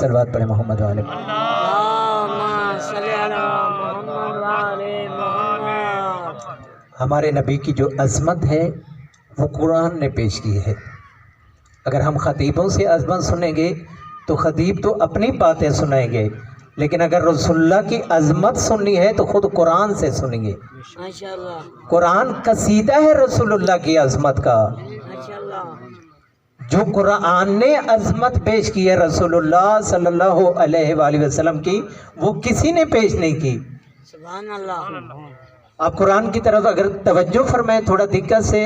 सलवात पढ़े मोहम्मद वाले। हमारे नबी की जो अज़मत है वो कुरान ने पेश की है। अगर हम ख़तीबों से अज़मत सुनेंगे तो ख़तीब तो अपनी बातें सुनाएंगे, लेकिन अगर रसूलुल्लाह की अज़मत सुननी है तो खुद कुरान से सुनेंगे। माशाअल्लाह। कुरान कसीदा है रसूलुल्लाह की अज़मत का। जो कुरान ने अज़मत पेश की है रसूलुल्लाह सल्लल्लाहु अलैहि वसल्लम की, वो किसी ने पेश नहीं की। सुभान अल्लाह। आप कुरान की तरफ अगर तवज्जो फरमाएं थोड़ा दिक्कत से,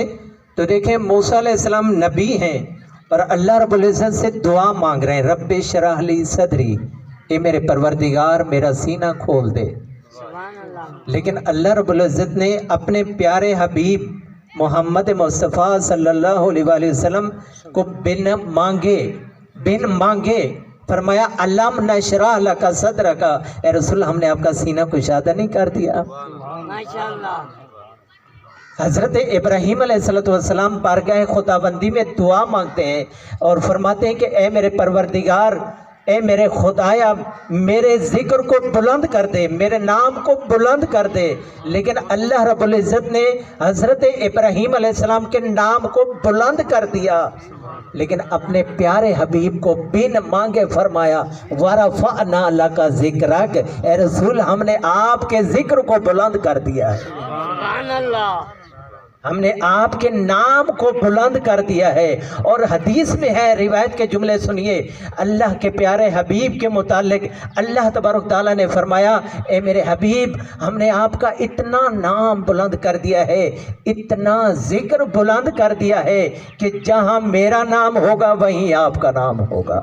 तो देखें मूसा अलैहिस्सलाम नबी हैं और अल्लाह रब्बुल इज़्ज़त से दुआ मांग रहे हैं, रब्बि शरह ली सदरी, ए मेरे परवरदिगार मेरा सीना खोल दे। लेकिन अल्लाह रब्बुल इज़्ज़त ने अपने प्यारे हबीब मोहम्मद मुस्तफ़ा सल्लल्लाहु अलैहि वसल्लम को बिन मांगे फरमाया अल्लाम नशरह लका सदरका, ए रसूल हमने आपका सीना कुशादा नहीं कर दिया। हज़रत इब्राहीम अलैहिस्सलाम बारगाह खुदाबंदी में दुआ मांगते हैं और फरमाते हैं कि ए मेरे परवरदिगार, ए मेरे खुदाया मेरे ज़िक्र को बुलंद कर दे, मेरे नाम को बुलंद कर दे। लेकिन अल्लाह रब्बुल इज़्ज़त ने हज़रत इब्राहीम अलैहिस्सलाम के नाम को बुलंद कर दिया, लेकिन अपने प्यारे हबीब को बिन मांगे फरमाया वरफ़अना लका ज़िक्रक, ए रसूल हमने आपके ज़िक्र को बुलंद कर दिया है, सुभान अल्लाह, हमने आपके नाम को बुलंद कर दिया है। और हदीस में है, रिवायत के जुमले सुनिए, अल्लाह के प्यारे हबीब के मुतालिक अल्लाह तबारक ताला ने फरमाया, ए मेरे हबीब हमने आपका इतना नाम बुलंद कर दिया है, इतना जिक्र बुलंद कर दिया है कि जहाँ मेरा नाम होगा वहीं आपका नाम होगा,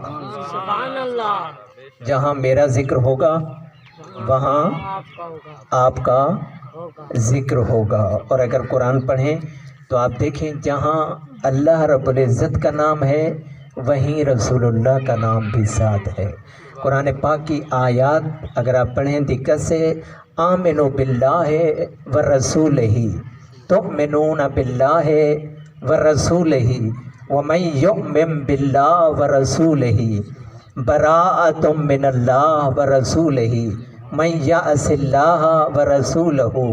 सुभान अल्लाह। जहाँ मेरा जिक्र होगा वहाँ आपका ज़िक्र होगा। और अगर कुरान पढ़ें तो आप देखें, जहाँ अल्लाह रब्बुल इज़्ज़त का नाम है वहीं रसूलुल्लाह का नाम भी साथ है। कुरान पाक की आयत अगर आप पढ़ें दिक्कत से, आमिनु बिल्लाहि व रसूलिही तुमिनून बिल्लाहि व रसूलिही व मन युमिन बिल्लाहि व रसूलिही बराअतुम मिनल्लाहि व रसूलिही मन यअसिल्लाह व रसूलहू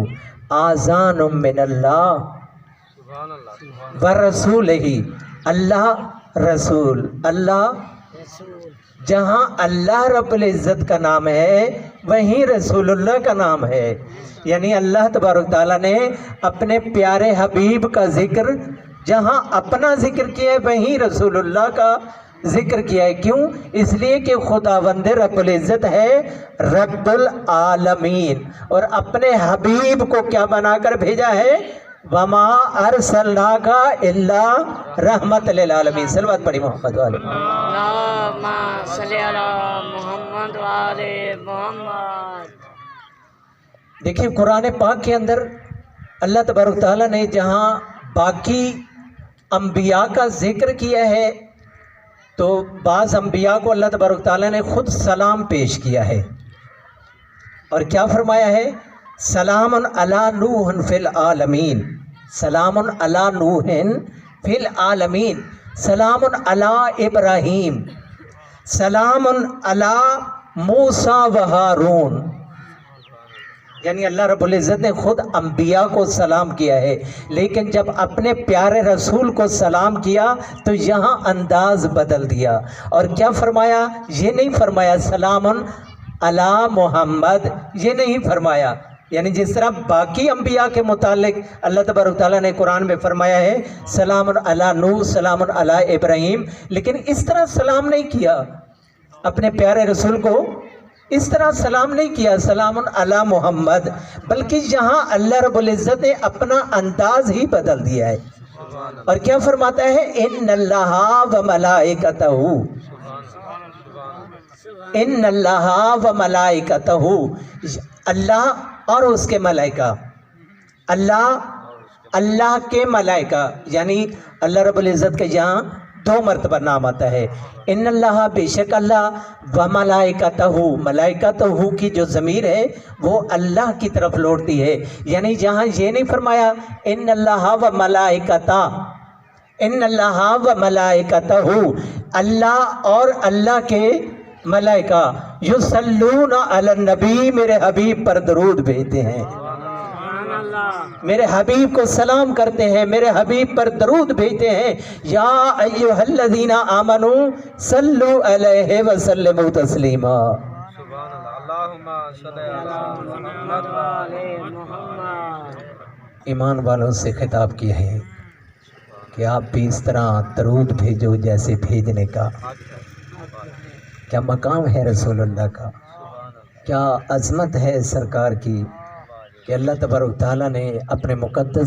आज़ानुम मिनल्लाह व रसूलिही। अल्लाह रसूल, अल्लाह, जहाँ अल्लाह रब्बुल इज़्ज़त का नाम है वहीं रसूलुल्लाह का नाम है। यानी अल्लाह तबारक ताला ने अपने प्यारे हबीब का जिक्र जहाँ अपना जिक्र किया है वहीं रसूलुल्लाह का जिक्र किया है। क्यों? इसलिए कि खुदावंद रब्बुल इज़्ज़त है रब्बुल आलमीन, और अपने हबीब को क्या बनाकर भेजा है, वमा अरसलनाका इल्ला रहमत लिल आलमीन। सलवात पढ़ी मोहम्मद वाले। देखिए कुरान पाक के अंदर अल्लाह तबारक ताला ने जहाँ बाकी अंबिया का जिक्र किया है तो बाज़ अंबिया को अल्लाह तबारक ताला ने खुद सलाम पेश किया है और क्या फरमाया है, सलामुन अला नूहन फिल आलमीन, सलामुन अला नूहन फिल आलमीन, सलामुन अला इब्राहीम, सलामुन अला मूसा व हारून। यानी अल्लाह रब्बुल इज़्ज़त ने खुद अंबिया को सलाम किया है, लेकिन जब अपने प्यारे रसूल को सलाम किया तो यहाँ अंदाज बदल दिया और क्या फरमाया, ये नहीं फरमाया सलामुन अला मोहम्मद, ये नहीं फरमाया। यानी जिस तरह बाकी अंबिया के मुतालिक अल्लाह तबारक ताला ने कुरान में फरमाया है सलामुन अला नूह, सलामुन अला इब्राहीम, लेकिन इस तरह सलाम नहीं किया अपने प्यारे रसूल को, इस तरह सलाम नहीं किया सलामुन अला मोहम्मद, बल्कि यहाँ अल्लाह रब्बुल इज़्ज़त ने अपना अंदाज ही बदल दिया है और क्या फरमाता है, इन्नल्लाहा व मलाइकतहू, इन्नल्लाहा व मलाइकतहू, अल्लाह और उसके मलाइका, अल्लाह के मलाइका, यानी अल्लाह रब्बुल इज़्ज़त के यहाँ दो मरतबा नाम आता है, इन्नल्लाह बेशक अल्लाह व मलाइकतहू, मलाइकतहू की जो ज़मीर है वो अल्लाह की तरफ लौटती है। यानी जहाँ ये नहीं फरमाया इन्नल्लाह व मलाइकता, इन्नल्लाह व मलाइकतहू, अल्लाह और अल्लाह के मलाइका युसल्लूना अलन नबी, मेरे हबीब पर दरूद भेजते हैं, मेरे हबीब को सलाम करते हैं, मेरे हबीब पर दरूद भेजते हैं। या अय्युहल्लज़ीना आमनू सल्लु अलैहि व सल्लिमू तस्लीमा। ईमान वालों से खिताब किया है कि आप भी इस तरह दरूद भेजो जैसे भेजने का क्या मकाम है रसूलुल्लाह का, क्या अज़मत है सरकार की कि अल्लाह तबारक तआला ने अपने मुक़द्दस